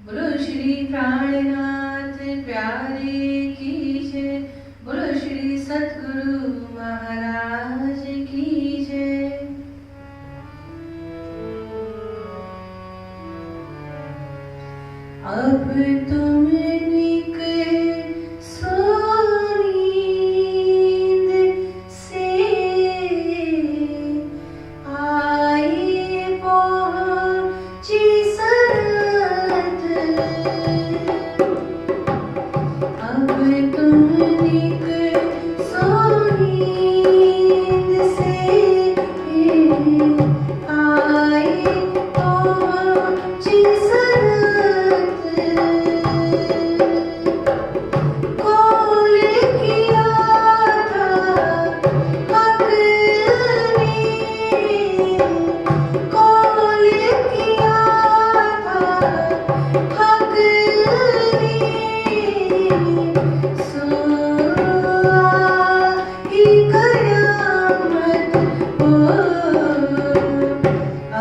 बोलो श्री प्राणनाथ प्यारे की जय। बोलो श्री सतगुरु महाराज की जय। अब तुम निकले सो नींद से, आई पहुंची सरहद। अब तुम निकले सो नींद से, आई पहुंची सरहद। कॉल किया था हक ने, कॉल किया था हक ने, सो आई कयामत हो।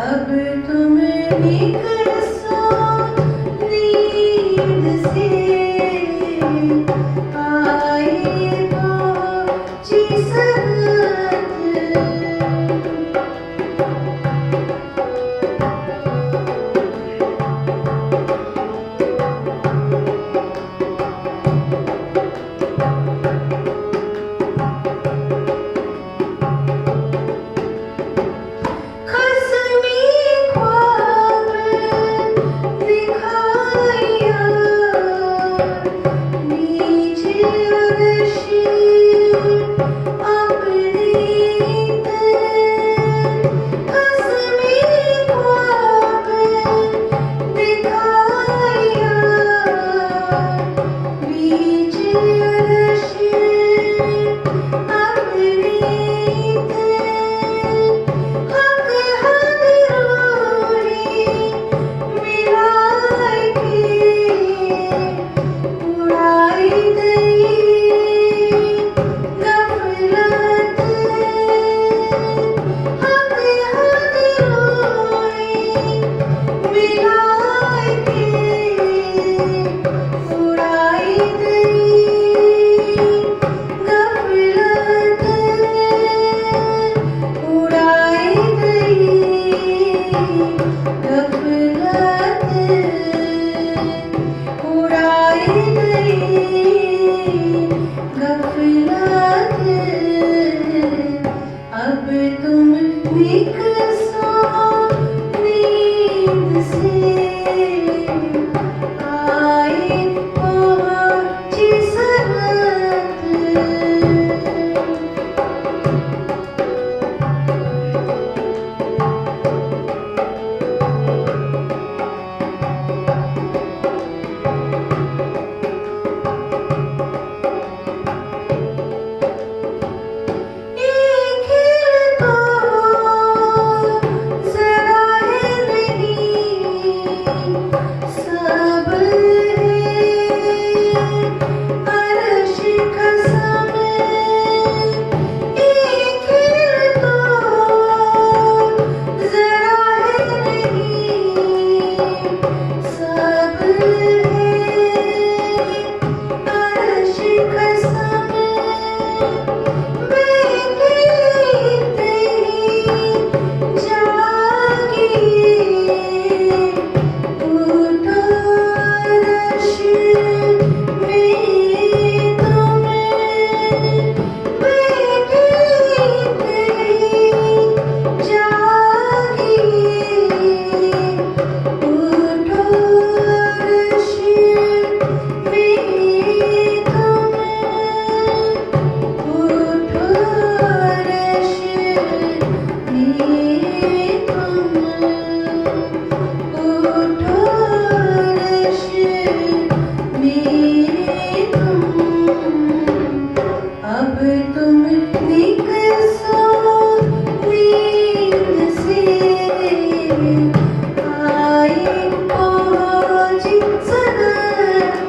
अब तुम निकल सो नींद से, आई पहुंची सरहद। खसमी ख्वाब दिखाया, नीचे अर्श अपनी तरफ। खसमी ख्वाब दिखाया, नीचे अर्श अपनी तरफ। हक हदरोरी मिलाए के, उड़ाई गई गफलत। हक हदरोरी मिलाए के, उड़ाई गई गफलत। उड़ाई गई गफलत, उड़ाई गई गफलत। अब तुम निकल सो नींद से, आई पहुंची सरहद। एक खेल तो जरा है नहीं, सब है अर्श कसम। एक खेल तो जरा है नहीं, सब है अर्श कसम। बेटी तेरी जागी, उठो रश में तुम। बेटी तेरी जागी, उठो रश में तुम। उठो रश में तुम, उठो रश में तुम। अब तुम निकल सो नींद से, आई पहुंची सरहद।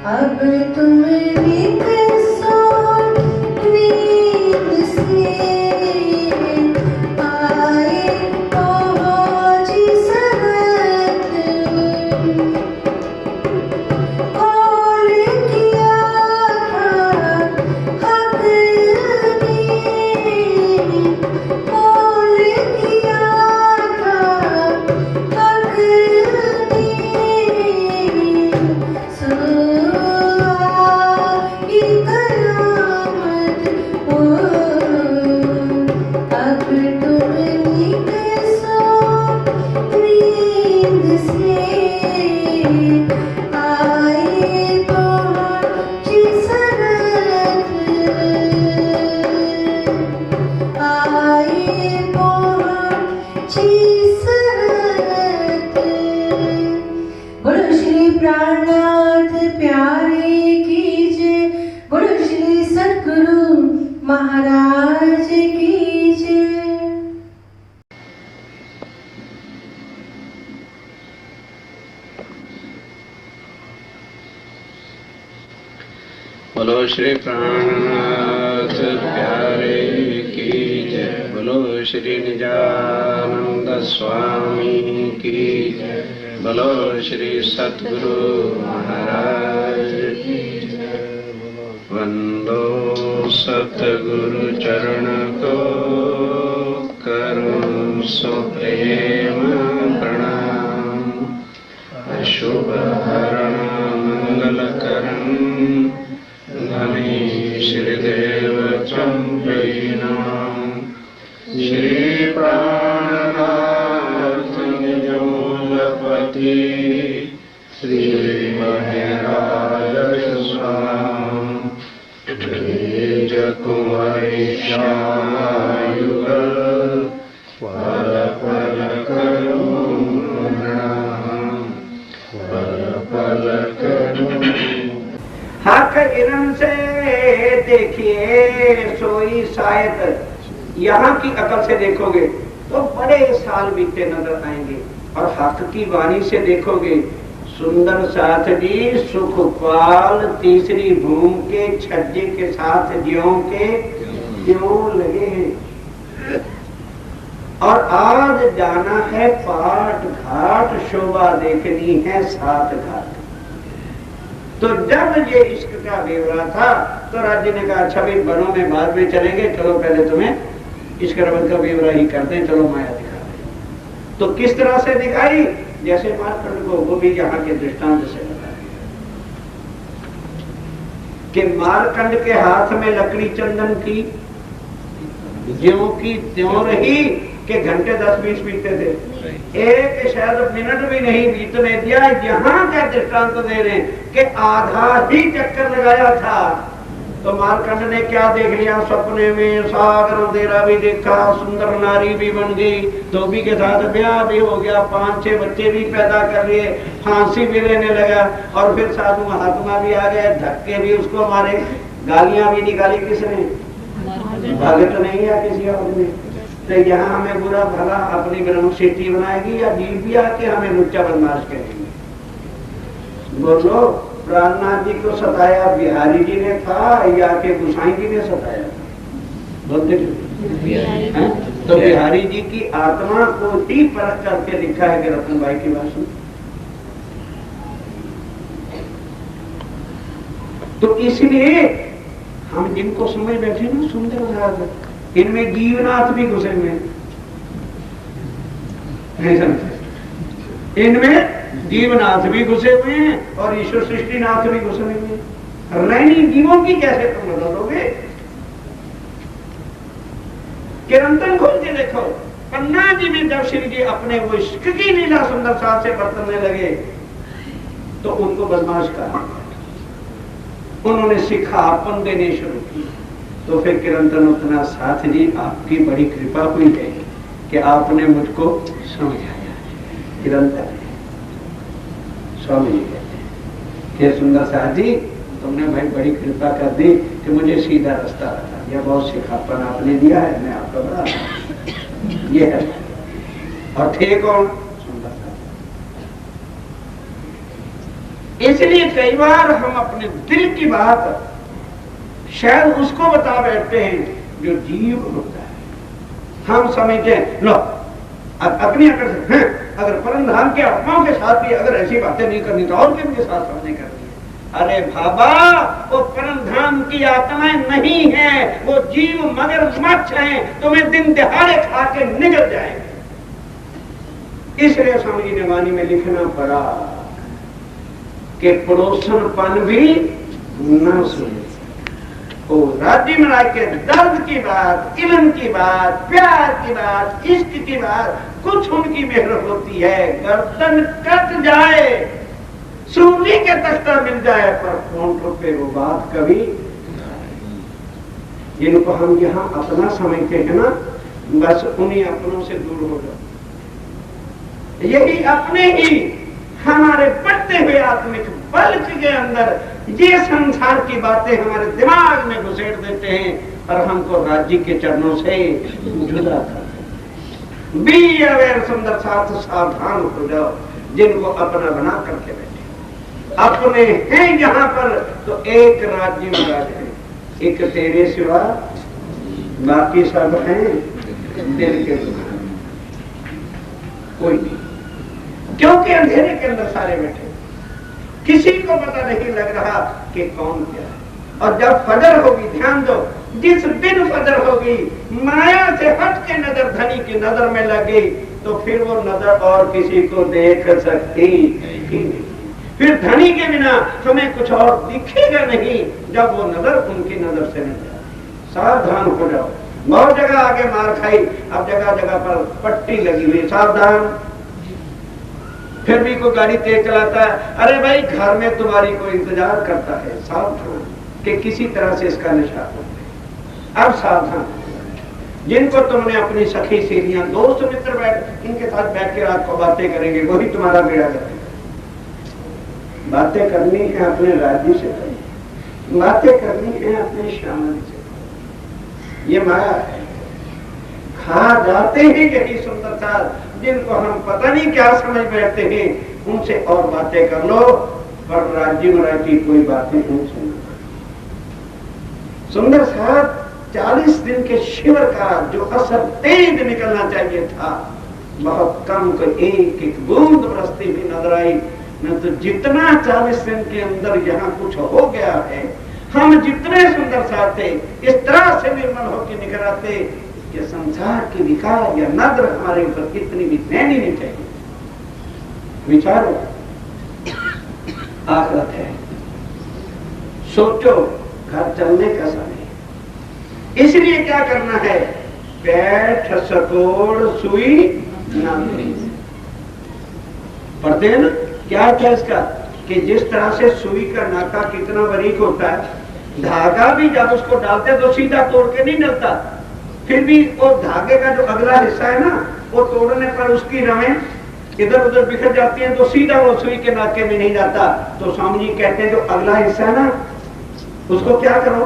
अब तुम निकसो नींद से, आए पहुँच सरत। कौन किया था हक ने, कौन किया था हक ने, सो आई कयामत हो। अब तुम निकसो नींद से, आए पहुँची सरत, आए पहुँची सरत। बोलो श्री प्राणनाथ प्यारे की जय, बोलो श्री सद्गुरु महाराज की जय। बोलो श्री प्राणनाथ प्यारे की जय, बोलो श्री निजानंद स्वामी की जय, बोलो श्री सद्गुरु महाराज की जय। वंदो सतगुरु चरण को करो सो प्रेम प्रणाम। अशुभ हरण मंगल करण धनी श्रीदेव चंपीनाम। श्री प्राणनाथ निजमूलपति श्री महराज स्वाम। निज कुंवरी श्यामायुगल पल पल करूं प्रणाम, पल पल करूं। हक इरन से देखिए सोई शायद, यहाँ की अकल से देखोगे तो बड़े साल बीते नजर आएंगे, और हक की वाणी से देखोगे सुंदर साथ जी सुखपाल तीसरी भूमि के छज्जे के साथ ज्यों के त्यों लगे हैं। और आज जाना है पाट घाट, शोभा देखनी है सात घाट। तो जब ये इश्क का बेवरा था तो राज्य ने कहा अच्छा भाई बनों में बाद में चलेंगे, चलो पहले तुम्हें इश्क रबत का बेवरा ही करते हैं, चलो माया दिखा दें। तो किस तरह से दिखाई, जैसे मारकंड को वो भी यहाँ के दृष्टांत से बता कि मारकंड के हाथ में लकड़ी चंदन की ज्यों की त्यों रही कि घंटे 10-20 बीतते थे, एक शायद मिनट भी नहीं बीतने दिया। यहाँ क्या दृष्टांत दे रहे हैं कि आधा ही चक्कर लगाया था तो मारकंड ने क्या देख लिया, सपने में सागर अंधेरा भी देखा, सुंदर नारी भी बन गई, धोबी के साथ ब्याह भी हो गया, 5-6 बच्चे भी पैदा कर लिए, फांसी भी लेने लगा, और फिर साधु महात्मा भी आ गए, धक्के भी उसको मारे, गालियां भी निकाली। किसने? भगत नहीं या किसी और ने। तो यहाँ हमें बुरा भला अपनी ब्रह्म सिद्धि बनाएगी या जीव भी आके हमें लुच्चा बदमाश करेंगे। बोलो प्राणनाथ जी को सताया बिहारी जी ने था या के गुसाई जी ने सताया? बोलते तो बिहारी जी की आत्मा को ही परख करके लिखा है कि रतन भाई की बात सुन। तो इसलिए हम जिनको समझ बैठे ना सुंदर उदाहरण, इनमें जीवनाथ भी घुसे हुए हैं, इनमें जीवनाथ भी घुसे हुए हैं और ईश्वर सृष्टिनाथ भी घुसे हुए हैं। रैनी जीवों की कैसे तुम बदलोगे? किरंतन खोल के देखो, पन्ना जी में जब श्री जी अपने वो इश्क की लीला सुंदर साथ से बरतने लगे तो उनको बदमाश कहा, उन्होंने सिखापन देने शुरू की। तो फिर किरंतन उतना साथ जी आपकी बड़ी कृपा हुई है कि आपने मुझको समझाया। किरंतन स्वामी जी कहते हैं कि सुंदर साथ जी तुमने भाई बड़ी कृपा कर दी कि मुझे सीधा रास्ता बता दिया, बहुत सिखापन आपने दिया है, मैं आपका बड़ा ये है। और थे कौन? सुंदर साथ। इसलिए कई बार हम अपने दिल की बात शायद उसको बता बैठते हैं जो जीव होता है। हम समझते हैं लो अपनी अकड़ से अगर परम धाम के आत्माओं के साथ भी अगर ऐसी बातें नहीं करनी तो और किनके साथ हमने करनी है। अरे बाबा, वो परम धाम की आत्माएं नहीं है, वो जीव मगरमच्छ हैं, तुम्हें दिन दिहाड़े खा के निगल जाएंगे। इसलिए स्वामी जी ने वाणी में लिखना पड़ा कि पड़ोसनपन भी न सुने। वो राज्य में आके दर्द की बात, इल्म की बात, प्यार की बात, इश्क की बात, कुछ उनकी मेहनत होती है, गर्दन कट जाए, सूली के तख्ता मिल जाए, पर फोन पे वो बात कभी जिनको हम यहाँ अपना समझते हैं ना, बस उन्हीं अपनों से दूर हो जाओ। यही अपने ही हमारे बढ़ते हुए आत्मिक बल्क के अंदर ये संसार की बातें हमारे दिमाग में घुसेड़ देते हैं और हमको राज्य के चरणों से जुदा करते हैं। बी अवेयर सुंदर साथ सावधान हो जाओ, जिनको अपना बना करके बैठे अपने हैं यहाँ पर, तो एक राज्य महाराज है, एक तेरे सिवा बाकी सब हैं दिल के दुकान, कोई नहीं, क्योंकि अंधेरे के अंदर सारे बैठे, किसी को पता नहीं लग रहा कि कौन क्या है। और जब फजर होगी, ध्यान दो, जिस दिन फजर होगी, माया से हट के नजर धनी की नजर में लगी, तो फिर वो नजर और किसी को देख सकती ही नहीं। फिर धनी के बिना हमें कुछ और दिखेगा नहीं, जब वो नजर उनकी नजर से नहीं जाती। सावधान हो जाओ। बहुत जगह आगे मार खाई, अब जगह जगह पर पट्टी लगी हुई, सावधान। फिर भी कोई गाड़ी तेज चलाता है, अरे भाई घर में तुम्हारी कोई इंतजार करता है, सावधान कि किसी तरह से इसका नशा हो। अब सावधान, जिनको तुमने अपनी सखी सहेलियां, दोस्त मित्र बैठ, इनके साथ बैठ के रात को बातें करेंगे, वही तुम्हारा बेड़ा करेंगे। बातें करनी है अपने राज्य से, बातें करनी है अपने श्यामल से। ये माया है, खा जाते हैं यही सुंदरता, जिनको हम पता नहीं क्या समझ बैठते हैं, उनसे और बातें कर लो, पर राज्य महाराज की कोई बातें उनसे न। सुंदर साहब 40 दिन के शिविर का जो असर तेज निकलना चाहिए था, बहुत कम, को एक एक बूंद बरसती भी नजर आई। न तो जितना 40 दिन के अंदर यहाँ कुछ हो गया है, हम जितने सुंदर साहब थे, इस तरह से निर्मल होकर निकल आते कि संसार के विकार या नजर हमारे ऊपर कितनी भी रहनी नहीं चाहिए। विचारो, आखिरत है, सोचो, घर चलने का समय। इसलिए क्या करना है, बैठ सकोड़ सुई ना पढ़ते हैं ना, क्या है इसका, कि जिस तरह से सुई का नाका कितना बारीक होता है, धागा भी जब उसको डालते तो सीधा तोड़ के नहीं डलता, फिर भी वो धागे का जो अगला हिस्सा है ना, वो तोड़ने पर उसकी रमें इधर उधर बिखर जाती हैं, तो सीधा वो सुई के नाके में नहीं जाता। तो स्वामी जी कहते हैं जो अगला हिस्सा है ना, उसको क्या करो,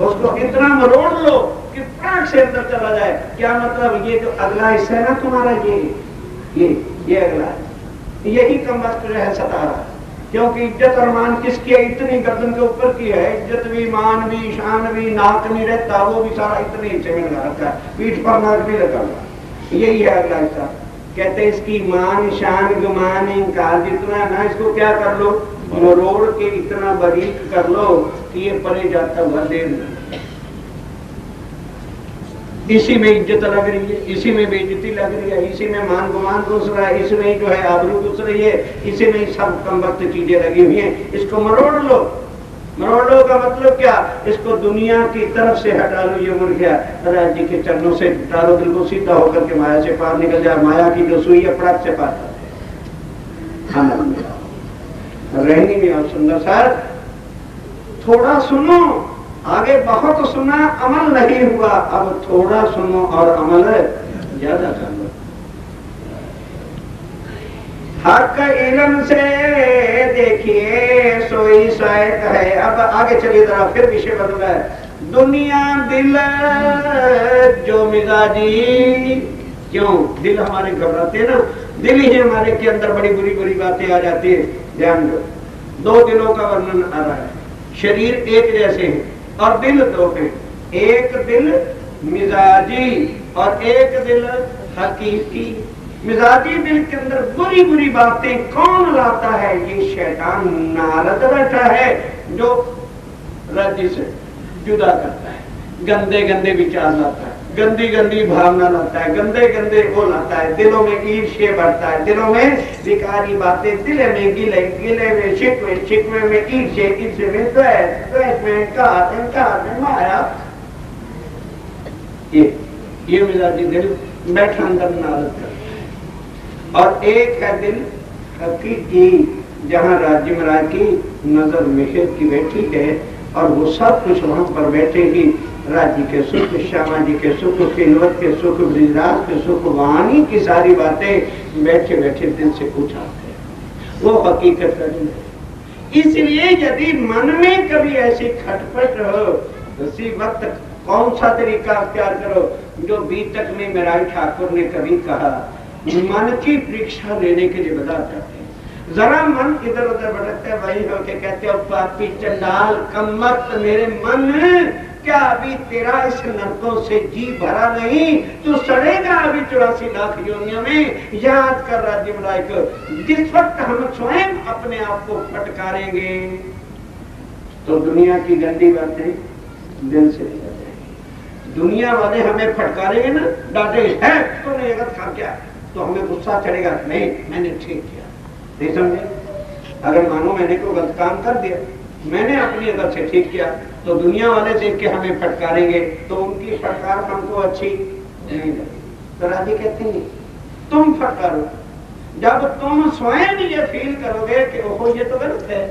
उसको इतना मरोड़ लो कि प्राण से अंदर चला जाए। क्या मतलब, ये जो अगला हिस्सा है ना तुम्हारा, ये अगला है, यही कम वक्त जो है सता रहा। क्योंकि इज्जत और मान किसकी है, इतनी गर्दन के ऊपर की है, इज्जत भी, मान भी, शान भी, नाक नहीं रहता, वो भी सारा इतने हिस्से में लगा रखा है, पीठ पर नाक नहीं लगा हुआ। यही है अगला हिस्सा। कहते इसकी मान, शान, गुमान, इंकार जितना ना, इसको क्या कर लो, मरोड़ के इतना बारीक कर लो कि ये परे जाता हुआ देर। इसी में इज्जत लग रही है, इसी में बेइज्जती लग रही है, इसी में मान गुमान घुस रहा है, इसमें जो है आबरू घुस रही है, इसी में सब कम वक्त चीजें लगी हुई हैं। इसको मरोड़ लो। मरोड़ लो का मतलब क्या, इसको दुनिया की तरफ से हटा लो। ये मुड़ गया, राज्य के चरणों से डालो, दिल को सीधा होकर के माया से पार निकल जाए। माया की जो सुई है पड़क से पार रहनी में। और सुंदर सर, थोड़ा सुनो, आगे बहुत सुना, अमल नहीं हुआ, अब थोड़ा सुनो और अमल ज्यादा कर लो। हक इल्म से देखिए सोई शायक है। अब आगे चलिए जरा, फिर विषय बदला है। दुनिया दिल जो मिजाजी, क्यों दिल हमारे घबराते हैं ना, दिल ही हमारे के अंदर बड़ी बुरी बुरी बातें आ जाती है। ध्यान दो, दो दिलों का वर्णन आ रहा है। शरीर एक जैसे हैं और दिल दो हैं। एक दिल मिजाजी और एक दिल हकीकी। मिजाजी दिल के अंदर बुरी बुरी बातें कौन लाता है? ये शैतान नारद बैठा है जो राज्य से जुदा करता है, गंदे गंदे विचार लाता है, गंदी गंदी भावना लाता है, गंदे गंदे वो लाता है, दिलों में ईर्ष्या बढ़ता है, दिलों में विकारी बातें, दिले में गिले, गिले में शिकवे, शिकवे में ईर्ष्या, ईर्ष्या में द्वेष, द्वेष में काट में माया। ये मिजाजी दिल बैठा अंदर नारद करता है। और एक है दिल हकीकी, जहाँ राज्य महाराज की नजर मेहर की बैठी है और वो सब कुछ वहां पर बैठेगी। राज्य के सुख, श्यामा जी के सुख, किन्वत के सुख, ब्रिजराज के सुख, वाणी की सारी बातें बैठे बैठे दिल से उठाते हैं। वो हकीकत का दिल है। इसलिए यदि मन में कभी ऐसी खटपट हो, उसी वक्त कौन सा तरीका अख्तियार करो? जो बीतक में मेराई ठाकुर ने कभी कहा, मन की परीक्षा लेने के लिए बता जाते हैं। जरा मन इधर उधर भटकते वही होके कहते हो पापी चंडाल कम्मत मेरे मन, क्या अभी तेरा इस नरकों से जी भरा नहीं? तू सड़ेगा अभी 84 लाख योनियों में। याद कर राज्य महाराज को, जिस वक्त हम स्वयं अपने आप को फटकारेंगे तो दुनिया की गंदी बातें दिल से निकल जाएंगी। दुनिया वाले हमें फटकारेंगे ना, डांटे है तूने ये गलत काम किया, तो हमें गुस्सा चढ़ेगा, नहीं मैंने ठीक किया। नहीं समझे? अगर मानो मैंने कोई गलत काम कर दिया, मैंने अपनी अदर से ठीक किया, तो दुनिया वाले देख के हमें फटकारेंगे, तो उनकी फटकार हमको अच्छी नहीं लगेगी। तो राजी कहते हैं तुम फटकारो। जब तुम स्वयं ये फील करोगे कि ओहो ये तो गलत है,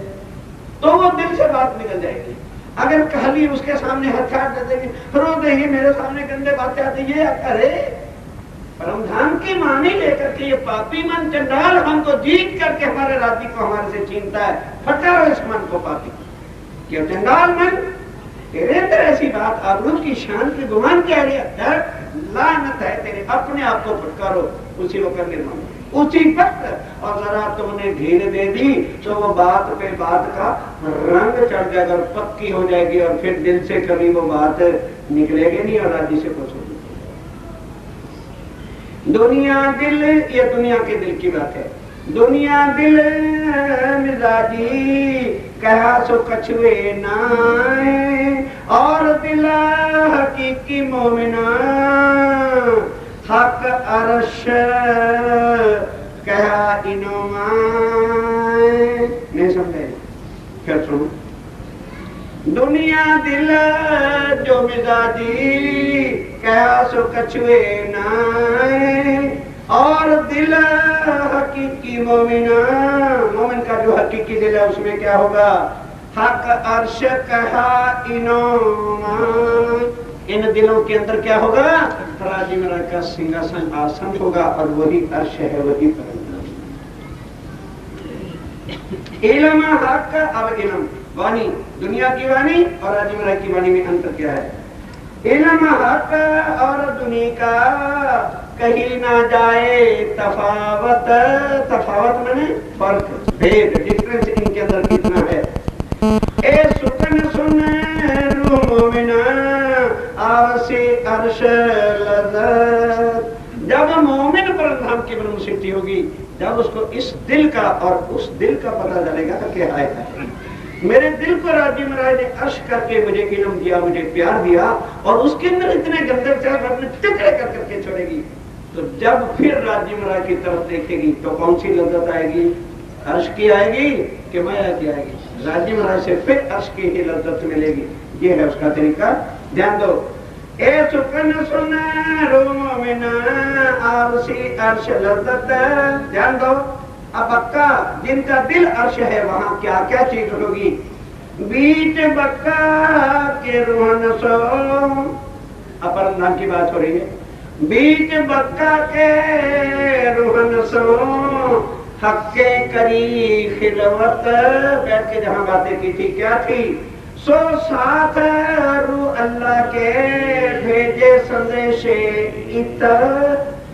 तो वो दिल से बात निकल जाएगी। अगर खाली उसके सामने हथियार दे देंगे, रो देंगे, मेरे सामने गंदे बातें आती है, अरे परमधाम की मानी लेकर के ये पापी मन चंडाल हमको जीत करके हमारे राज्य को हमारे से छीनता है, फटकारो इस मन को पापी। क्यों चंडाल मन, तेरे अंदर ऐसी बात आबरू की शान की गुमान क्या है? लानत है तेरे, अपने आप को फटकारो, उसी वक्त निर्माण उसी वक्त। और जरा तुमने ढील दे दी तो वो बात पे बात का रंग चढ़ जाएगा, पक्की हो जाएगी, और फिर दिल से कभी वो बात निकलेगी नहीं और राज्य से कुछ। दुनिया दिल, ये दुनिया के दिल की बात है। दुनिया दिल मिजाजी कहा सो कछुए नाए, और दिल हकीकी मोमिना हक अरश कहा इनोमाए। नहीं समझे? फिर सुनो। दुनिया दिल जो मिजाजी कहा सो कछुए नाए, और दिल हकीकी मोमिना, मोमिन का जो हकीकी दिल है उसमें क्या होगा? हक अर्श कहा इनोमा। इन दिलों के अंदर क्या होगा? राजी महाराज का सिंहासन आसन होगा, और वही अर्श है, वही परम। इल्म हक, अब इल्म वाणी, दुनिया की वाणी और राजी महाराज की वाणी में अंतर क्या है? इल्म हक और दुनिया का कहीं ना जाए तफावत। तफावत माने फर्क, भेद, डिफरेंस इनके अंदर कितना है? ए सुकन सुन रूह मोमिना आवसी अर्श लज़्ज़त। जब मोमिन पर धाम की ब्रह्म सिद्धि होगी, जब उसको इस दिल का और उस दिल का पता चलेगा कि हाय हाय मेरे दिल को राज्य महाराज ने अर्श करके मुझे इल्म दिया, मुझे प्यार दिया, और उसके अंदर इतने गंदे विचार अपने टुकड़े कर करके छोड़ेगी। तो जब फिर राज्य महाराज की तरफ देखेगी तो कौन सी लज्जत आएगी? अर्श की आएगी कि माया की आएगी? राज्य महाराज से फिर अर्श की ही लज्जत मिलेगी। ये है उसका तरीका, ध्यान दो। ए सुकन सुन रो मोमिना आवसी अर्श लज्जत, ध्यान दो। अब बक्का जिनका दिल अर्श है वहां क्या क्या चीज होगी? बीच बक्का के रूहन सो, अपरम धाम की बात हो रही है। बीच बक्का के रूहन सो हक्के करी खिलवत, बैठ के जहां बातें की थी क्या थी? सो साथ रू अल्लाह के भेजे संदेशे इत।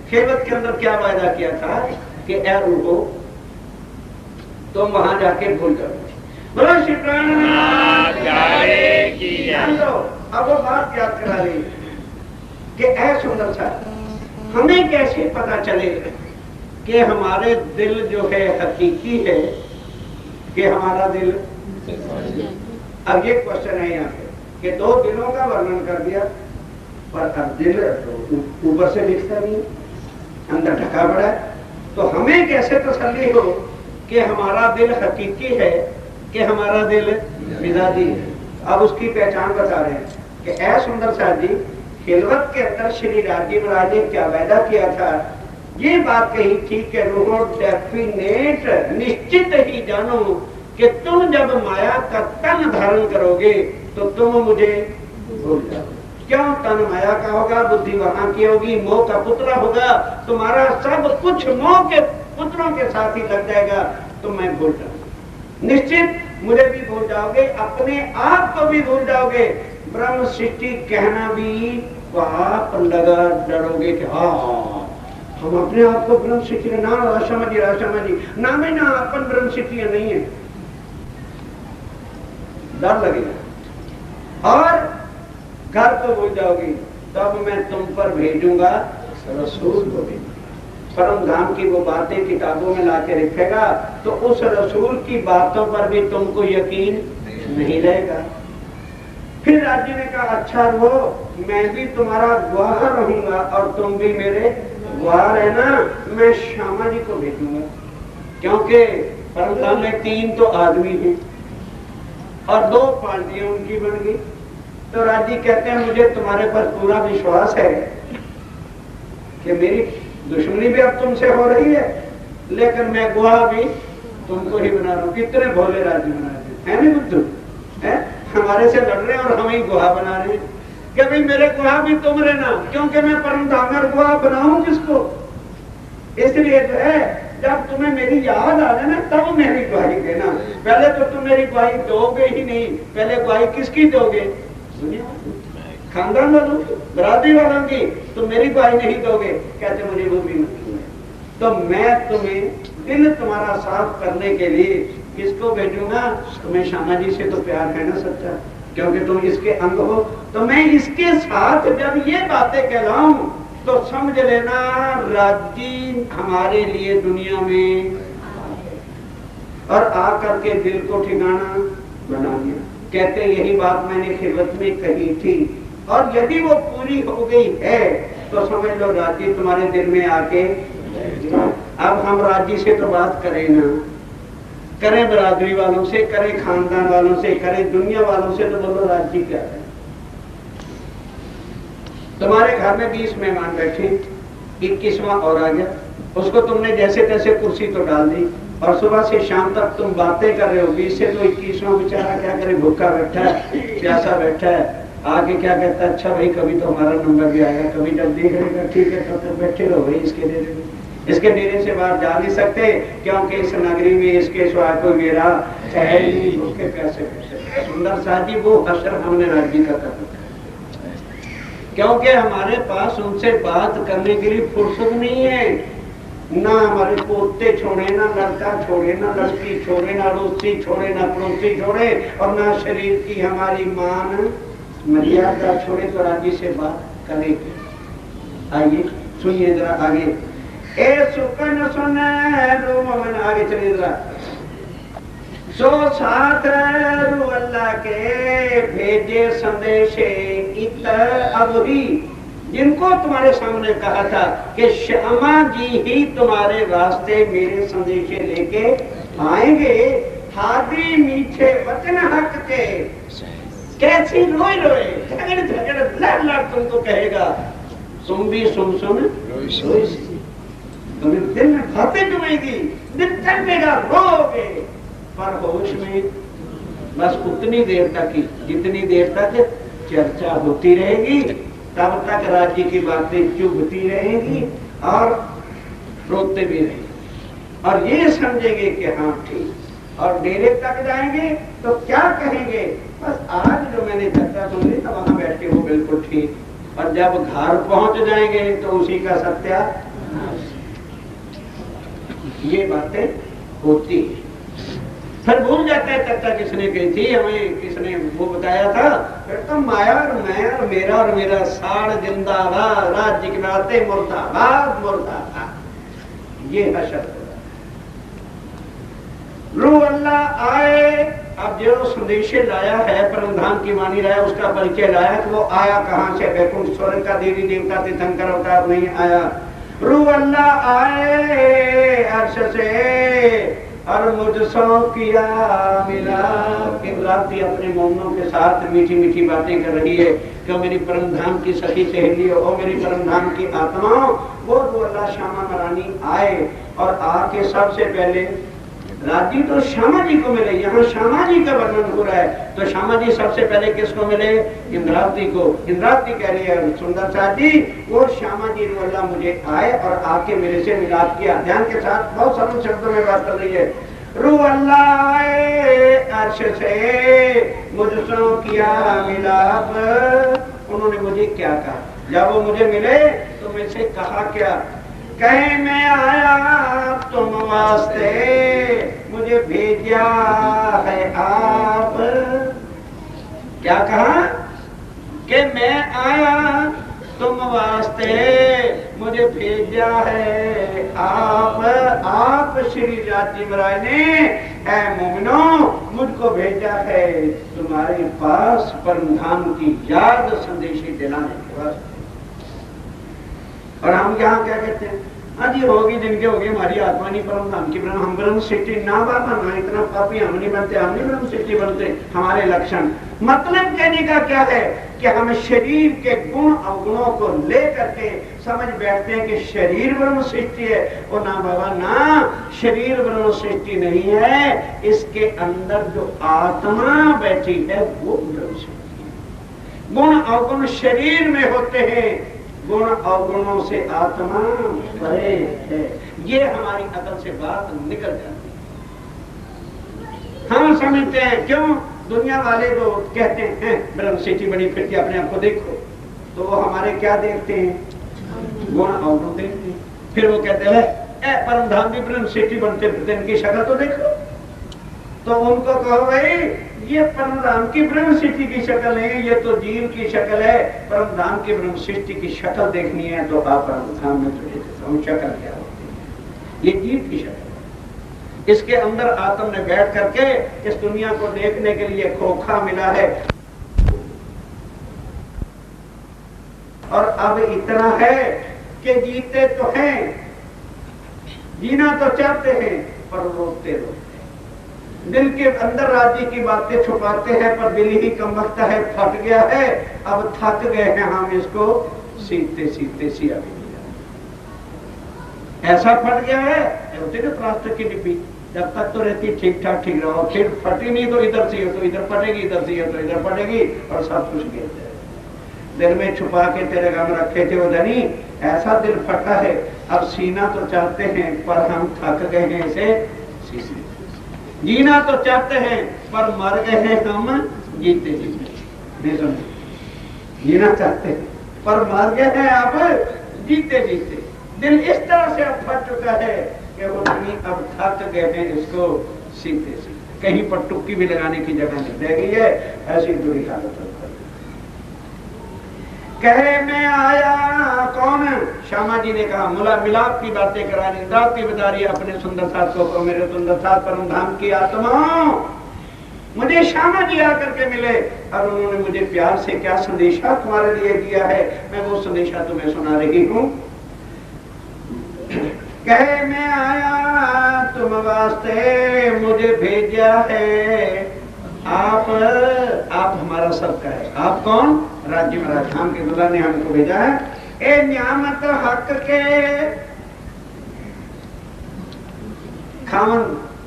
खिलवत के अंदर क्या वायदा किया था कि ए रूहो तुम वहां जाके भूल जाओ, बोलो श्री प्राणनाथ प्यारे की ध्यान दो। अब वो बात याद करा रही कि ऐ सुंदर सा, हमें कैसे पता चले कि हमारे दिल जो है हकीकी है कि हमारा दिल। अब ये क्वेश्चन है यहाँ पे कि दो दिलों का वर्णन कर दिया, पर अब दिल ऊपर से दिखता नहीं, अंदर ढका पड़ा है। तो हमें कैसे तसल्ली हो कि हमारा दिल हकीकी है कि हमारा दिल मिजाजी है? अब उसकी पहचान बता रहे हैं कि ऐ सुंदर साथ जी, खिलवत के अंदर श्री राजी महाराज ने क्या वायदा किया था, ये बात कही थी कि रूहो डेफिनेट निश्चित ही जानो कि तुम जब माया का तन धारण करोगे तो तुम मुझे भूल जाओगे। क्यों? तन माया का होगा, बुद्धि वहां की होगी, मोह का पुतला होगा, तुम्हारा सब कुछ मोह के पुतलों के साथ ही लग जाएगा, तो मैं भूल जाऊंगा। निश्चित मुझे भी भूल जाओगे, अपने आप को भी भूल जाओगे। ब्रह्म सृष्टि कहना भी पाप लगा डरोगे कि हाँ हम अपने आप को ब्रह्म सृष्टि ना समझिए ना में ना अपन ब्रह्म सृष्टि नहीं है, डर लगेगा। और घर को भूल जाओगी, तब मैं तुम पर भेजूंगा रसूल को भी। परम धाम की वो बातें किताबों में लाके रखेगा तो उस रसूल की बातों पर भी तुमको यकीन नहीं रहेगा। फिर राज्य ने कहा अच्छा वो मैं भी तुम्हारा गवाह रहूंगा और तुम भी मेरे गवाह रहना। मैं श्यामा जी को भेजूंगा, क्योंकि परम धाम में 3 तो आदमी हैं और 2 पार्टियां उनकी बन गई। तो राजी कहते हैं मुझे तुम्हारे पर पूरा विश्वास है कि मेरी दुश्मनी भी अब तुमसे हो रही है, लेकिन मैं गवाह भी तुमको ही बना रहा हूं। कितने भोले राजी बना रहे हैं नहीं बुद्धू है, हमारे से लड़ रहे हैं और हमें गवाह बना रहे हैं कि भाई मेरे गवाह भी तुम रहना, क्योंकि मैं परम धाम में गवाह बनाऊं किसको। इसलिए जो है जब तुम्हें मेरी याद आ जाए ना तब मेरी गवाही देना। पहले तो तुम मेरी गवाही दोगे ही नहीं, पहले गवाही किसकी दोगे? खानदान वालों की, बरादरी वालों की। तुम मेरी गवाही नहीं दोगे, कहते मुझे वो भी नहीं। तो मैं तुम्हें दिल तुम्हारा साफ करने के लिए किसको भेजूंगा? तुम्हें श्यामा जी से तो प्यार है ना सच्चा, क्योंकि तुम इसके अंग हो। तो मैं इसके साथ जब ये बातें कहलाऊं तो समझ लेना राजी हमारे लिए दुनिया में और आकर के दिल को ठिकाना बना दिया। कहते यही बात मैंने खिलवत में कही थी और यदि वो पूरी हो गई है तो समझ लो राजी तुम्हारे दिल में आके। अब हम राजी से तो बात करें ना, करें बरादरी वालों से, करें खानदान वालों से, करें दुनिया वालों से, तो बोलो राजी क्या है? तुम्हारे घर में 20 मेहमान बैठे, 21वां और आ गया, उसको तुमने जैसे तैसे कुर्सी तो डाल दी और सुबह से शाम तक तुम बातें कर रहे हो। 20 से तो 21वां बेचारा क्या करे, भूखा बैठा है, प्यासा बैठा है, आगे क्या कहता है अच्छा भाई कभी तो हमारा नंबर भी आएगा, कभी जब देख लेगा ठीक है तब तक बैठे रहो भाई इसके डेरे में। इसके डेरे से बाहर जा नहीं सकते क्योंकि इस नगरी में इसके सिवा कोई मेरा है नहीं, भूखे प्यासे बैठे। सुंदर साजी वो हशर हमने राज्य का कर रखा है, क्योंकि हमारे पास उनसे बात करने के लिए फुर्सत नहीं है। ना हमारे पोते छोड़े, ना लड़का छोड़े, ना लड़की छोड़े, ना अड़ोसी छोड़े, ना पड़ोसी छोड़े और ना शरीर की हमारी मान मर्यादा छोड़े। तो राज्य से बात करेंगे। आइए सुनिए जरा आगे। ए सुकन सुन रूमन, आगे चलिए जरा। सो साथ रू अल्लाह के भेजे संदेशे इत अब ही, जिनको तुम्हारे सामने कहा था कि श्यामा जी ही तुम्हारे रास्ते मेरे संदेशे लेके आएंगे। हादी मीठे वचन हक के, कैसी रोए रोए झगड़ झगड़ लड़ लड़ तुमको कहेगा, तुम भी सुन सुन रोई। तुम्हें दिल में बातें डुबेगी, दिल चलेगा, रोगे, पर होश में बस उतनी देर तक ही जितनी देर तक चर्चा होती रहेगी, तब तक राज्य की बातें चुभती रहेंगी और रोते भी रहेंगे और ये समझेंगे कि हाँ ठीक। और डेरे तक जाएंगे तो क्या कहेंगे, बस आज जो मैंने चर्चा सुन ली तो वहां बैठ के वो बिल्कुल ठीक, और जब घर पहुंच जाएंगे तो उसी का सत्यानाश। ये बातें होती है। फिर भूल जाता है चर्चा किसने कही थी, हमें किसने वो बताया था। फिर तो माया और मैं और मेरा साड़ जिंदाबाद, राज्य के नाते मुर्दाबाद मुर्दाबाद, ये हशर रू अल्लाह आए। अब जो संदेश लाया है, परम धाम की वाणी लाया, उसका परिचय लाया कि वो आया कहां से, वैकुंठ स्वर्ग का देवी देवता तीर्थंकर अवतार नहीं आया। रू अल्लाह आए अर्श से और मुझसो किया मिला। इमराती अपने मोमनों के साथ मीठी मीठी बातें कर रही है कि मेरी परम धाम की सखी सहेली हो, मेरी परम धाम की आत्मा, वो रू अल्लाह श्यामा महारानी आए। और आके सबसे पहले राज्य तो श्यामा जी को मिले, यहाँ श्यामा जी का वर्णन हो रहा है, तो श्यामा जी सबसे पहले किसको मिले? इंद्रावती को। इंद्रावती कह रही है सुंदर साथ जी, वो श्यामा जी रोल्ला मुझे आए और आके मेरे से मिलाप किया। ध्यान के साथ बहुत सरल शब्दों में बात कर रही है। रू अल्लाह आए अर्श से मुझसो किया मिलाप। उन्होंने मुझे क्या कहा? जब वो मुझे मिले तो मुझसे कहा क्या? कहे मैं आया तुम वास्ते, मुझे भेजा है आप। क्या कहा? कि मैं आया तुम वास्ते, मुझे भेजा है आप श्री राजी महाराज ने, ऐ मोमिनो मुझको भेजा है तुम्हारे पास परम धाम की याद संदेशी दिलाने के वास्ते। और हम यहाँ क्या कहते हैं? हाँ जी होगी जिनके होगी हमारी आत्मा नहीं परम धाम की ब्रह्म, हम ब्रह्म सृष्टि ना बाबा ना, इतना पापी हम नहीं बनते, हम नहीं ब्रह्म सृष्टि बनते। हमारे लक्षण मतलब कहने का क्या है कि हम शरीर के गुण अवगुणों को लेकर के समझ बैठते हैं कि शरीर ब्रह्म सृष्टि है। और ना बाबा ना, शरीर ब्रह्म सृष्टि नहीं है, इसके अंदर जो आत्मा बैठी है वो ब्रह्म सृष्टि है। गुण अवगुण शरीर में होते हैं, गुण अवगुणों से आत्मा परे है। ये हमारी अकल से बात निकल जाती है। हम समझते हैं, क्यों दुनिया वाले तो कहते हैं ब्रह्म सृष्टि बनी फिर अपने आप को देखो, तो वो हमारे क्या देखते हैं? गुण अवगुण देखते हैं। फिर वो कहते हैं परम धाम भी ब्रह्म सृष्टि बनते फिरते, इनकी शक्ल तो देखो। तो उनको कहो भाई ये परम धाम की ब्रह्म सृष्टि की शक्ल नहीं, ये तो जीव की शक्ल है। परम धाम की ब्रह्म सृष्टि की शक्ल देखनी है तो आप परम धाम में चले जाओ। शक्ल क्या होती है? ये जीव की शक्ल है। इसके अंदर आत्म ने बैठ करके इस दुनिया को देखने के लिए खोखा मिला है। और अब इतना है कि जीते तो हैं, जीना तो चाहते हैं, पर रोते रोते दिल के अंदर राज्य की बातें छुपाते हैं, पर दिल ही कमबख्त है, फट गया है। अब थक गए हैं हम इसको सीखते सीखते सिया भी ऐसा फट गया है। होती ना प्लास्टिक की डिब्बी, जब तक तो रहती ठीक ठाक ठीक रहो, फिर फटी नहीं तो इधर से हो तो इधर फटेगी, इधर से हो तो इधर फटेगी, और सब कुछ गिर जाए। दिल में छुपा के तेरे गम रखे थे वो धनी, ऐसा दिल फटा है। अब सीना तो चाहते हैं पर हम थक गए हैं इसे सीखने। जीना तो चाहते हैं पर मर गए हैं हम जीते जीते। जीना चाहते हैं पर मर गए हैं आप जीते जीते। दिल इस तरह से अब फट चुका है कि वो नहीं, अब थक गए हैं इसको सीते सीते। कहीं पर टुक्की भी लगाने की जगह नहीं रह गई है, ऐसी बुरी हालत है। कहे मैं आया कौन? श्यामा जी ने कहा मुला मिलाप की बातें करा, इंद्रावती बता रही अपने सुंदर साथ को, मेरे सुंदर साथ परम धाम की आत्मा, मुझे श्यामा जी आकर के मिले और उन्होंने मुझे प्यार से क्या संदेशा तुम्हारे लिए दिया है, मैं वो संदेशा तुम्हें सुना रही हूँ। कहे मैं आया तुम वास्ते, मुझे भेजा है आप हमारा सबका है। आप कौन? राज्य महाराज धाम के दुल्हा ने हमको भेजा है। ए न्यामत हक के खामन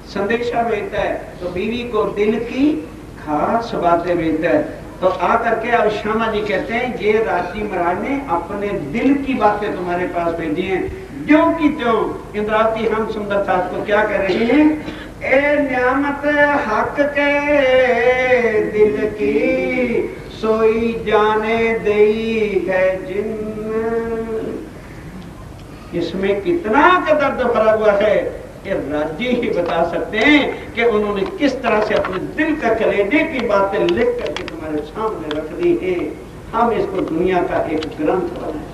संदेशा भेजता है, तो बीवी को दिल की खास बातें भेजता है। तो आकर के अब श्यामा जी कहते हैं ये राज्य महाराज ने अपने दिल की बातें तुम्हारे पास भेजी हैं, ज्यों की त्यों। इंद्रावती हम सुंदर साथ को क्या कह रही हैं? ए न्यामत हक के दिल की, सोई जाने दई है जिन। इसमें कितना का दर्द भरा हुआ है ये राज्य ही बता सकते हैं कि उन्होंने किस तरह से अपने दिल का कलेजे की बातें लिख करके तुम्हारे सामने रख दी है। हम इसको दुनिया का एक ग्रंथ बनाए।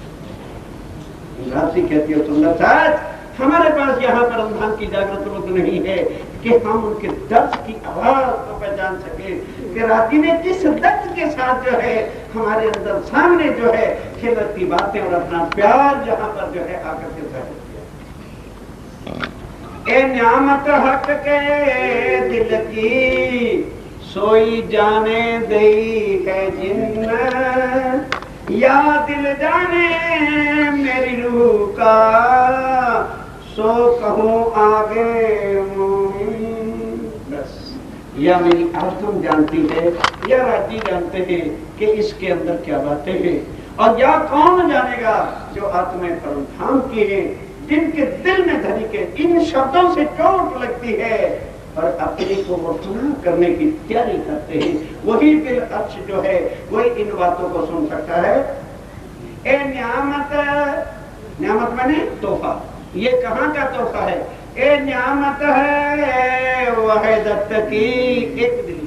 राज्य कहती है सुंदर साथ हमारे पास यहाँ परमधाम की जागृत रुद्र नहीं है कि हम उनके दर्द की आवाज को पहचान सके कि राजी ने किस दर्द के साथ जो है हमारे अंदर सामने जो है खिलती बातें और अपना प्यार जहाँ पर जो है आकर के जाहिर किया। ए न्यामत हक के दिल की सोई जाने दई है जिन्न, या दिल जाने मेरी रूह का सो कहूँ आगे मोमिन। बस या मेरी आत्म जानती है या राजी जानते हैं कि इसके अंदर क्या बातें हैं, और या कौन जानेगा जो आत्मा परमधाम की है, जिनके दिल में धनी के इन शब्दों से चोट लगती है और अपने को वो सुना करने की तैयारी करते हैं, वही दिल अर्श जो है वही इन बातों को सुन सकता है। ए न्यामत, न्यामत माने तोहफा, ये कहाँ का तोहफा है? ए न्यामत है वहदत की एक दिल,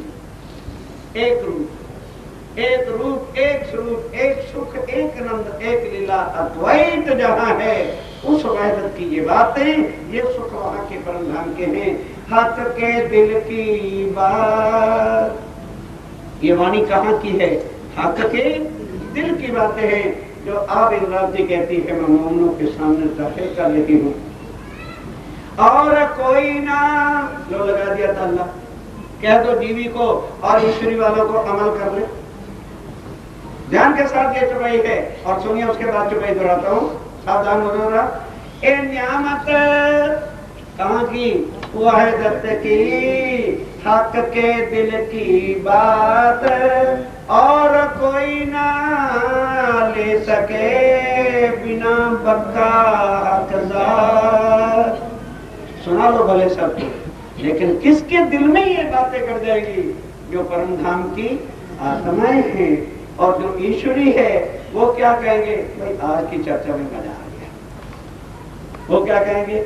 एक रूप, एक रूप, एक स्वरूप, एक सुख, एक नंद, एक लीला, अद्वैत जहाँ है उस वहदत की ये बातें, ये सुख वहां के परमधाम के हैं। हक के दिल की बात, ये वाणी कहाँ की है? हक के दिल की बातें हैं जो आप इंद्राज जी कहती है मैं मोमनों के सामने जाहिर कर लेती हूँ। और कोई ना लो लगा दिया था अल्लाह, कह दो जीवी को और ईश्वरी वालों को अमल कर ले। ध्यान के साथ ये चुपाई है और सुनिए उसके बाद चुपाई दोहराता हूँ, सावधान हो रहा। ए न्यामत कहाँ की? वहदत की, हक के दिल की बात और कोई ना ले सके बिना बक्का हकदार। सुना लो भले सब, लेकिन किसके दिल में ये बातें कर जाएगी? जो परमधाम की आत्माएं हैं और जो ईश्वरी है वो क्या कहेंगे? भाई आज की चर्चा में मजा आ गया। वो क्या कहेंगे?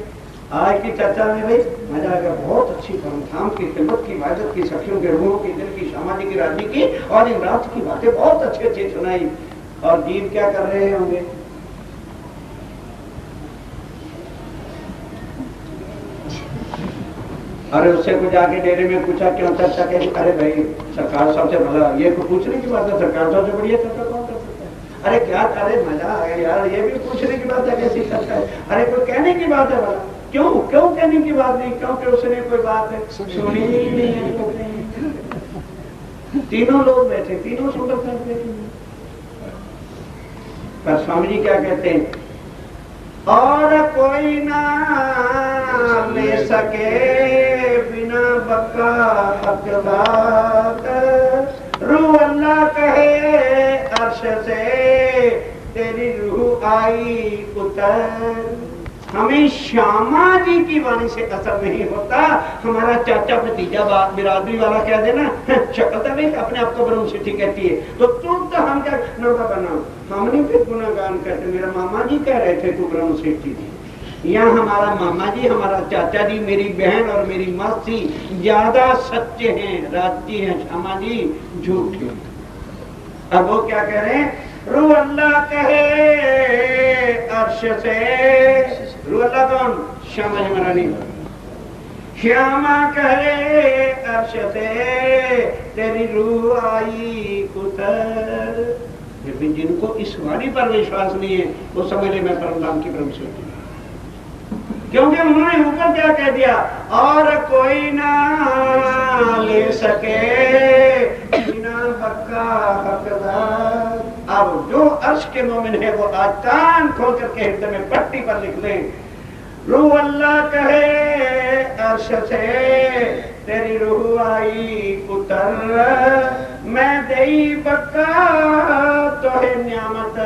आज की चर्चा में भाई मजा आ गया, बहुत अच्छी परमधाम की खिदमत की, इबादत की, सखियों के रूहों की, दिल की, समाधि की, राज्य की और इन रात की बातें बहुत अच्छी अच्छी सुनाई। और जीव क्या कर रहे होंगे? अरे उससे कुछ आके डेरे में पूछा क्यों चर्चा कैसे? अरे भाई सरकार सबसे भला, ये को पूछने की बात है, सरकार सबसे बढ़िया चर्चा कौन कर सकता है? अरे क्या, अरे मजा आ गया यार, ये भी पूछने की बात है कैसी चर्चा है? अरे कोई कहने की बात है भला? क्यों क्यों कहने की बात नहीं? क्योंकि उसने कोई बात है सुनी ही नहीं है। तीनों लोग बैठे, तीनों सुंदर करते, पर स्वामी जी क्या कहते हैं? और कोई ना ले सके बिना बक्का हकदार, रूह अल्लाह कहे अर्श से तेरी रूह आई उतर। हमें श्यामा जी की वाणी से असर नहीं होता। हमारा चाचा भतीजा बिरादरी वाला कह देना शक्ल तो नहीं, अपने आप को ब्रह्म सिद्धि कहती है, तो तुम तो हम क्या नौका बना, हमने फिर गुनागान करते। मेरा मामा जी कह रहे थे तू ब्रह्म सिद्धि थी। यहाँ हमारा मामा जी, हमारा चाचा जी, मेरी बहन और मेरी मौसी ज्यादा सच्चे हैं, राजी हैं, श्यामा जी झूठे। अब वो क्या कह रहे हैं? रूह अल्लाह कहे अर्श से, रूह अल्लाह कौन? श्यामा जी महारानी। श्यामा कहे अर्श से तेरी रूह आई उतर। लेकिन जिनको इस वाणी पर विश्वास नहीं है वो समझ ले मैं परमधाम की ब्रह्म सिद्धि, क्योंकि उन्होंने ऊपर क्या कह दिया? और कोई ना ले सके बिना बक्का हकदार। अब जो अर्श के मोमिन है वो आज कान खोल करके हृदय में पट्टी पर लिख लें। रूह अल्लाह कहे अर्श से तेरी रूह आई उतर, मैं देई बक्का तो है न्यामत।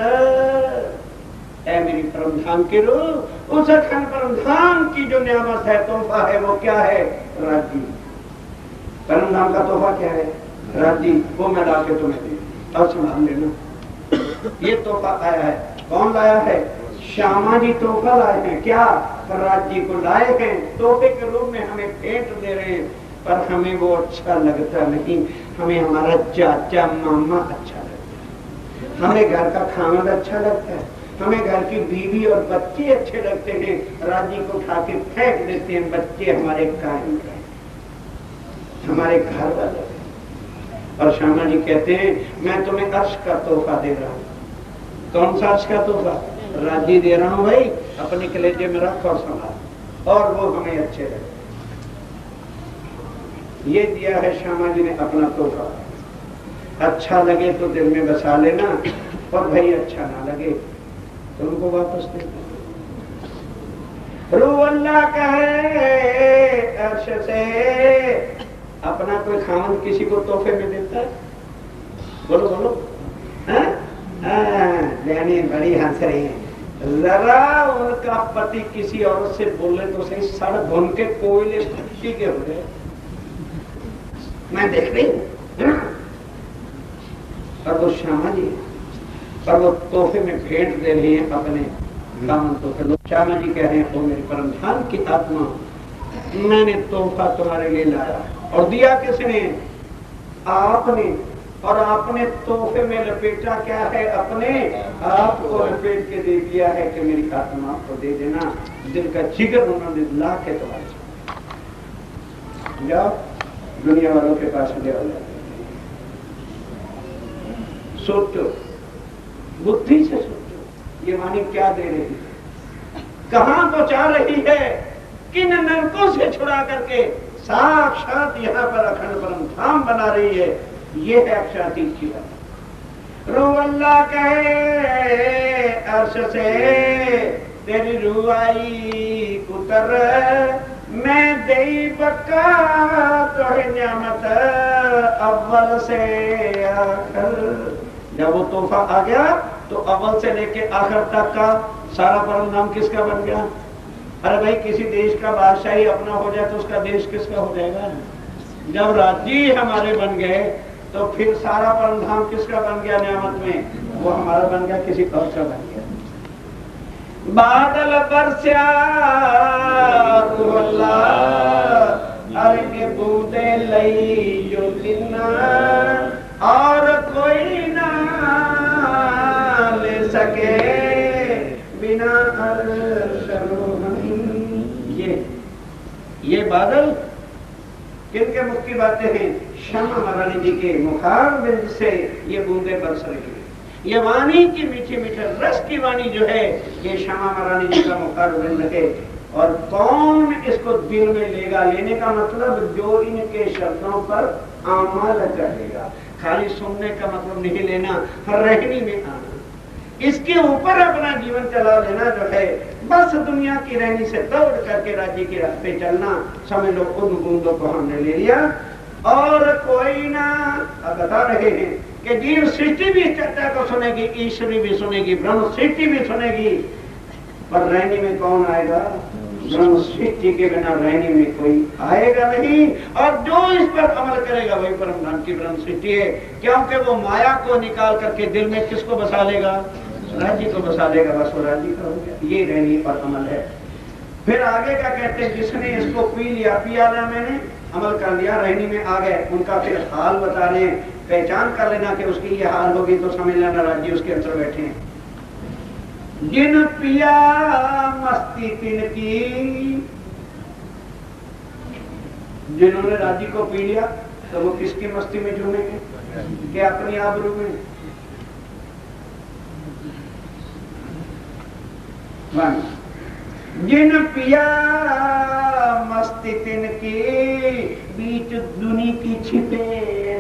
ऐ मेरी परमधाम की रूह, उस अखंड परमधाम की जो न्यामत है, तोहफा है, वो क्या है? राज्य। परमधाम का तोहफा क्या है? राज्य। वो मैं ला के तुम्हें दे और संभाल लेना। ये तोहफा आया है, कौन लाया है? श्यामा जी तोहफा लाए हैं। क्या? राज्य को लाए हैं, तोहफे के रूप में हमें भेंट दे रहे हैं, पर हमें वो अच्छा लगता नहीं। हमें हमारा चाचा मामा अच्छा लगता है, हमें घर का खाना अच्छा लगता है, हमें घर की बीवी और बच्चे अच्छे लगते हैं। राज्य को उठा के फेंक देते हैं, बच्चे हमारे कायम रहे, हमारे घर वाले। और श्यामा जी कहते हैं मैं तुम्हें अर्श का तोहफा दे रहा हूँ। कौन सा अर्श का तोहफा? राज्य दे रहा हूँ भाई, अपने कलेजे में रख और संभाल, और वो हमें अच्छे लगे। ये दिया है श्यामा जी ने अपना तोहफा। अच्छा लगे तो दिल में बसा लेना, और भाई अच्छा ना लगे तो उनको वापस दे दो। रू अल्लाह का है अर्श से। अपना कोई खामन किसी को तोहफे में देता है? बोलो बोलो। यानी बड़ी हंस रही है। जरा उनका पति किसी औरत से बोले तो सही, सड़ भुन के कोयले भट्टी के हो गए। मैं देख रही हूँ। और वो श्यामा जी, और वो तोहफे में भेंट दे रही है अपने कामन तोहफे। श्यामा जी कह रहे हैं, ओ मेरे परम धाम की आत्मा, मैंने तोहफा तुम्हारे लिए लाया। और दिया किसने? आपने। और आपने तोहफे में लपेटा क्या है? अपने आप को लपेट के दे दिया है कि मेरी आत्मा को दे देना। दिल का जिगर उन्होंने ला के तुम्हारे जाओ, दुनिया वालों के पास ले आओ। सोचो, बुद्धि से सोचो, ये वाणी क्या दे रही है, कहां पहुंचा रही है, किन नरकों से छुड़ा करके साक्षात यहाँ पर अखंड परम धाम बना रही है। ये है अक्षातीत की बात। रू अल्लाह कहे अर्श से तेरी रुआई कुतर, मैं दे बका तो नियामत अव्वल से आखिर। जब वो तोहफा आ गया तो अव्वल से लेके आखिर तक का सारा परम नाम किसका बन गया? अरे भाई, किसी देश का बादशाह ही अपना हो जाए तो उसका देश किसका हो जाएगा? जब राज्य हमारे बन गए तो फिर सारा परम धाम किसका बन गया? नियामत में वो हमारा बन गया, किसी और का बन गया। बादल बरसा अरे बूंदे लई जो लिना, और कोई ना ले सके बिना ये बादल किनके मुख की बातें हैं? श्यामा महारानी जी के मुखारबिंद से ये बूंदे बरस रही है। ये वाणी की मीठी मीठी रस की वाणी जो है, ये श्यामा महारानी जी का मुखारबिंद है। और कौन इसको दिल में लेगा? लेने का मतलब जो इनके शब्दों पर अमल करेगा। खाली सुनने का मतलब नहीं लेना, रहनी में आना, इसके ऊपर अपना जीवन चला लेना जो है। बस दुनिया की रहनी से दौड़ करके राज्य की राह पे चलना। समझ लो उन बूंदों को हमने ले लिया, और कोई ना। अब बता रहे हैं कि जीव सृष्टि भी इस चर्चा को सुनेगी, ईश्वरी भी सुनेगी, ब्रह्म सृष्टि भी सुनेगी, पर रहनी में कौन आएगा? ब्रह्म सृष्टि के बिना रहनी में कोई आएगा नहीं। और जो इस पर अमल करेगा वही परम धाम की ब्रह्म सृष्टि है। क्योंकि वो माया को निकाल करके दिल में किसको बसा लेगा? राज्य को बसा लेगा। बस वो राज्य का हो गया। ये रहनी पर अमल है। फिर आगे क्या कहते हैं? जिसने इसको पी लिया, पिया लिया मैंने, अमल कर लिया, रहनी में आ गए, उनका फिर हाल बता रहे हैं। पहचान कर लेना कि उसकी ये हाल होगी तो समझ लेना राज्य उसके अंदर बैठे हैं। जिन पिया मस्ती तिन की, जिन्होंने राज्य को पी लिया तो वो किसकी मस्ती में झूमेंगे? कि अपनी आबरू में? जिन पिया मस्ती तिन की, बीच दुनी की छिपे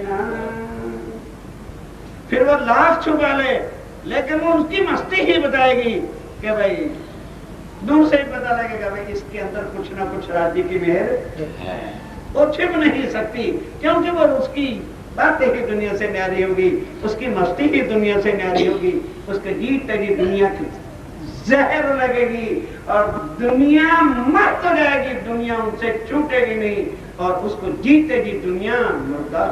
ना। फिर वो लाख छुपा ले, लेकिन वो उसकी मस्ती ही बताएगी कि भाई दूर से ही पता लगेगा भाई इसके अंदर कुछ ना कुछ राज्य की मेहर है। वो छिप नहीं सकती, क्योंकि वो उसकी बातें ही दुनिया से न्यारी होगी, उसकी मस्ती ही दुनिया से न्यारी होगी, उसके जीत तेरी दुनिया की जहर लगेगी और दुनिया मर तो जाएगी, दुनिया उनसे छूटेगी नहीं, और उसको जीते जी दुनिया मुर्दा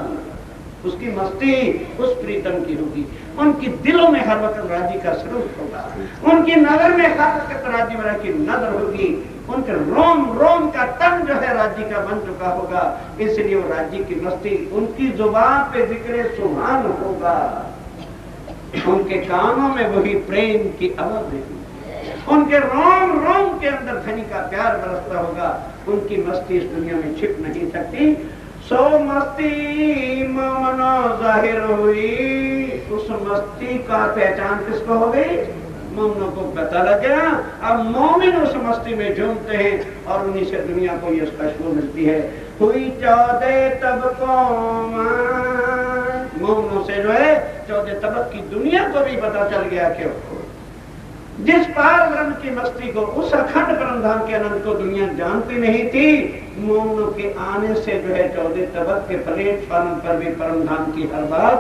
उसकी मस्ती उस प्रीतम की होगी। उनकी दिलों में हर वक्त राज्य का स्वरूप होगा, उनकी नजर में हर वक्त राज्य महाराज की नजर होगी, उनके रोम रोम का तन जो है राज्य का बन चुका होगा, इसलिए वो राज्य की मस्ती उनकी जुबान पे जिक्र सुभान होगा, उनके कानों में वही प्रेम की आवाज होगी, उनके रोम रोम के अंदर धनी का प्यार बरसता होगा। उनकी मस्ती इस दुनिया में छिप नहीं सकती। सो मस्ती मौनो जाहिर हुई, उस मस्ती का पहचान किसको हो गई? मोमिनों को पता लग गया। अब मोमिन उस मस्ती में झूमते हैं और उन्हीं से दुनिया को ये खुशबू मिलती है। हुई 14 तबकों मोमिनों से जो है 14 तबक की दुनिया को भी पता चल गया कि जिस पार ब्रह्म की मस्ती को, उस अखंड परमधाम के आनंद को दुनिया जानती नहीं थी, मोमिनों के आने से जो है 14 तबक के प्लेटफॉर्म पर भी परमधाम की हर बात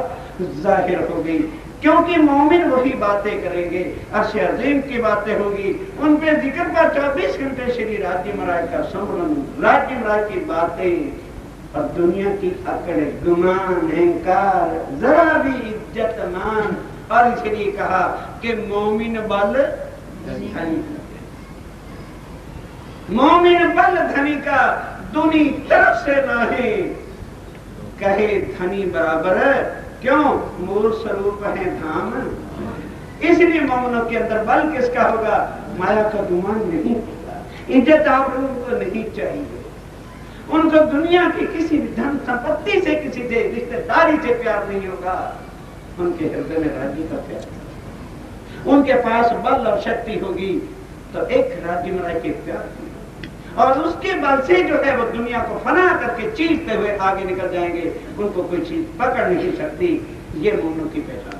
जाहिर हो गई। क्योंकि मोमिन वही बातें करेंगे, अर्श अजीम की बातें होगी, उन पे जिक्र का 24 घंटे श्री राज्य महाराज का संबंध, राज्य महाराज की बातें और दुनिया की अकड़, गुमान, अहंकार, जरा भी इज्जत मान। और इसलिए कहा कि मोमिन बल धनी, मोमिन बल धनी का दुनी तरफ से नहीं, कहे धनी बराबर है। क्यों? मूल स्वरूप है धाम। इसलिए मोमिनों के अंदर बल किसका होगा? माया का गुमान नहीं होगा, इज्जत आप लोगों को नहीं चाहिए, उनको दुनिया की किसी भी धन संपत्ति से, किसी से रिश्तेदारी से प्यार नहीं होगा, उनके हृदय में राज्य का प्यार। उनके पास बल और शक्ति होगी तो एक राज्य महाराज के प्यार, और उसके बल से जो है वो दुनिया को फना करके चीरते हुए आगे निकल जाएंगे, उनको कोई चीज पकड़ नहीं सकती। ये मोमिनों की पहचान।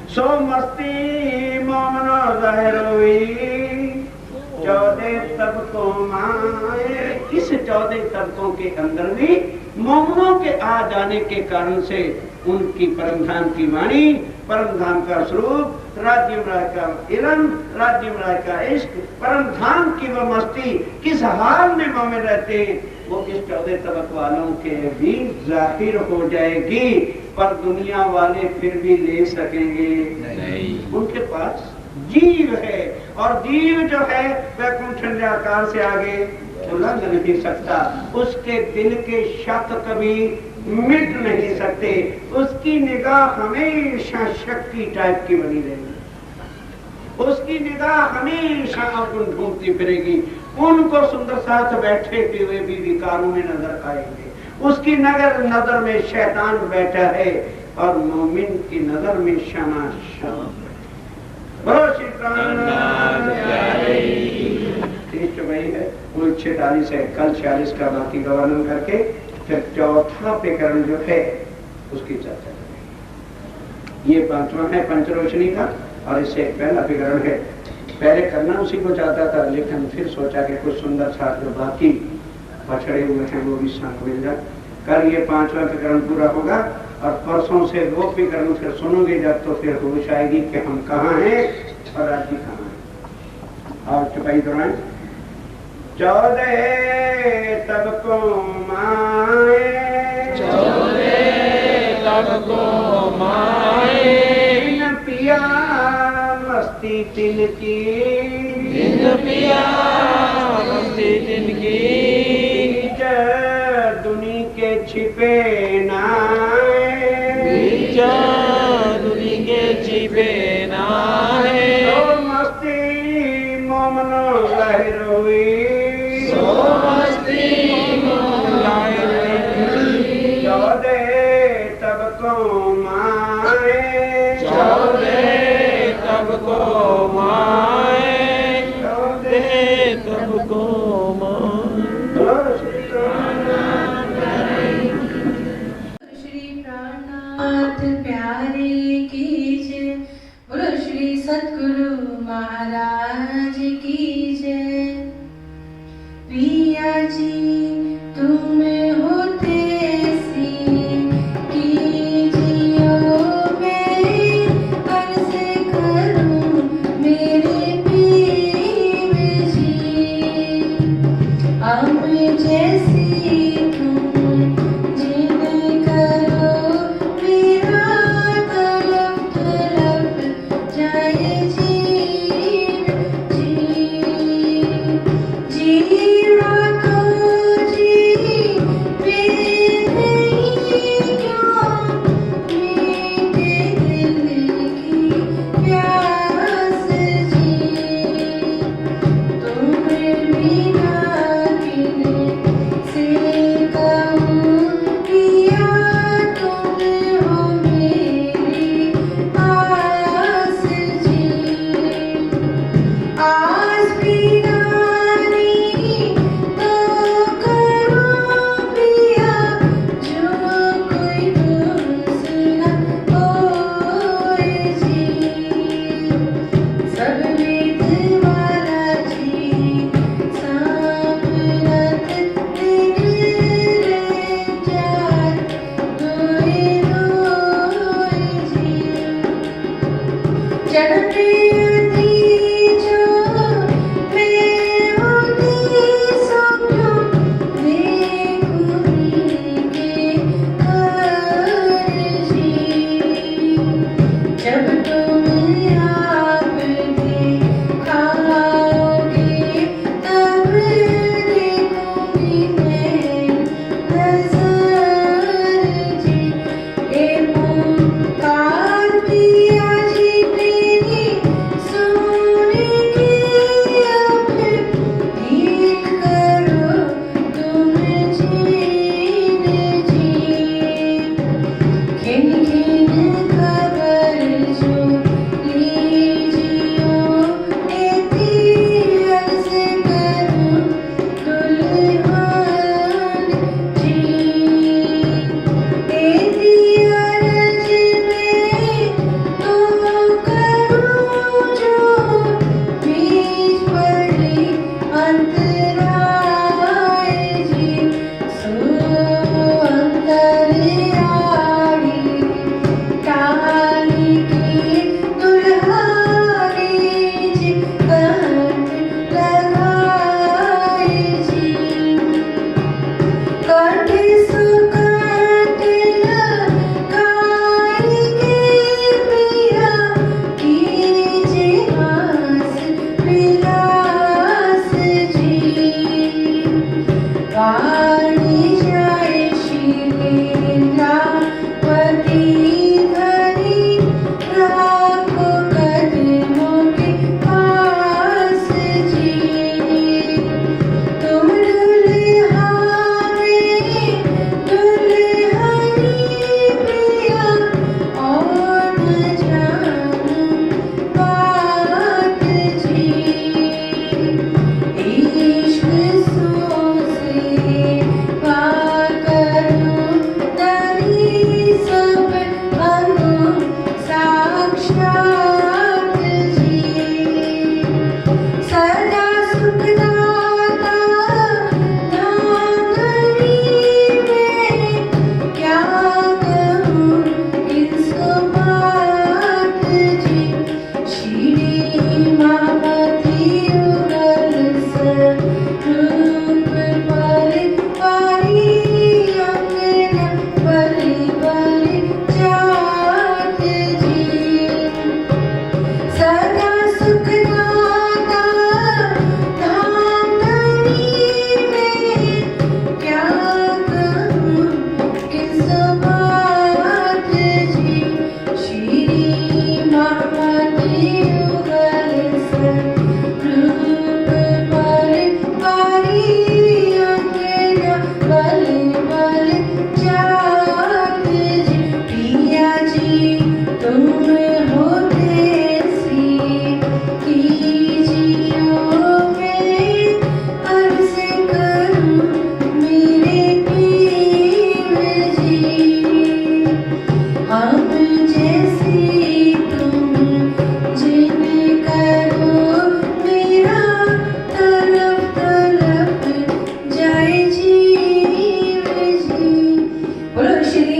सो मस्ती मोमिनो जाहिर हुई 14 तबकों माए। इस 14 तबकों के अंदर भी मोमिनों के आ जाने के कारण से उनकी परमधाम की वाणी, परमधाम का स्वरूप, राज्य महाराज का इल्म, राज्य महाराज का इश्क, परमधाम की वह मस्ती किस हाल में मोमिन रहते हैं, वो इस 14 तबक वालों के भी जाहिर हो जाएगी। पर दुनिया वाले फिर भी ले सकेंगे नहीं, उनके पास जीव है, और जीव जो है वैकुंठ निराकार से आगे उलंघ नहीं सकता। उसके दिल के शक कभी मिट नहीं सकते, उसकी निगाह हमेशा शक्ति टाइप की बनी रहेगी, उसकी निगाह हमेशा अवगुण ढूंढती फिरेगी। उनको सुंदर साथ बैठे हुए भी विकारों में नजर आएंगे, उसकी नजर में शैतान बैठा है और मोमिन की नजर में शमा शाम। बोलो श्री है कुल 46 है, कल 46 का बाकी का वर्णन करके फिर चौथा प्रकरण जो है उसकी चर्चा करेंगे। ये 5वां है पंचरोशनी का, और इससे पहला प्रकरण है। पहले करना उसी को चाहता था, लेकिन फिर सोचा कि कुछ सुंदर छात्र बाकी पछड़े हुए हैं वो भी संग मिल जाए। कल ये 5वां प्रकरण पूरा होगा, और परसों से 2 प्रकरण फिर सुनोगे जब, तो फिर होश आएगी कि हम कहाँ हैं और राज्य कहाँ है। और चुपाई दौरान 14 तबकों माए, 14 तबकों माए, बिन पिया मस्ती तिनकी, बिन पिया मस्ती तिनकी, दुनी के छिपे नाए, दुनी के छिपे नाए। तो मस्ती मोमनो जाहिर हुई, सो मस्ती जाहिर हुई, 14 तबकों माए, 14 तबकों माए, 14 तबकों माए। श्री प्राणनाथ प्यारे की जय, बोलो श्री सतगुरु महाराज की जय। पिया जी तुम होते सी कीजियो, मैं अर्ज करूं मेरे पीर जी। अब जैसी तुम जिद करो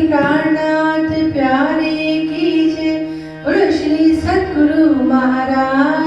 प्राणनाथ प्यारे की जय। बोलो श्री सद्गुरु महाराज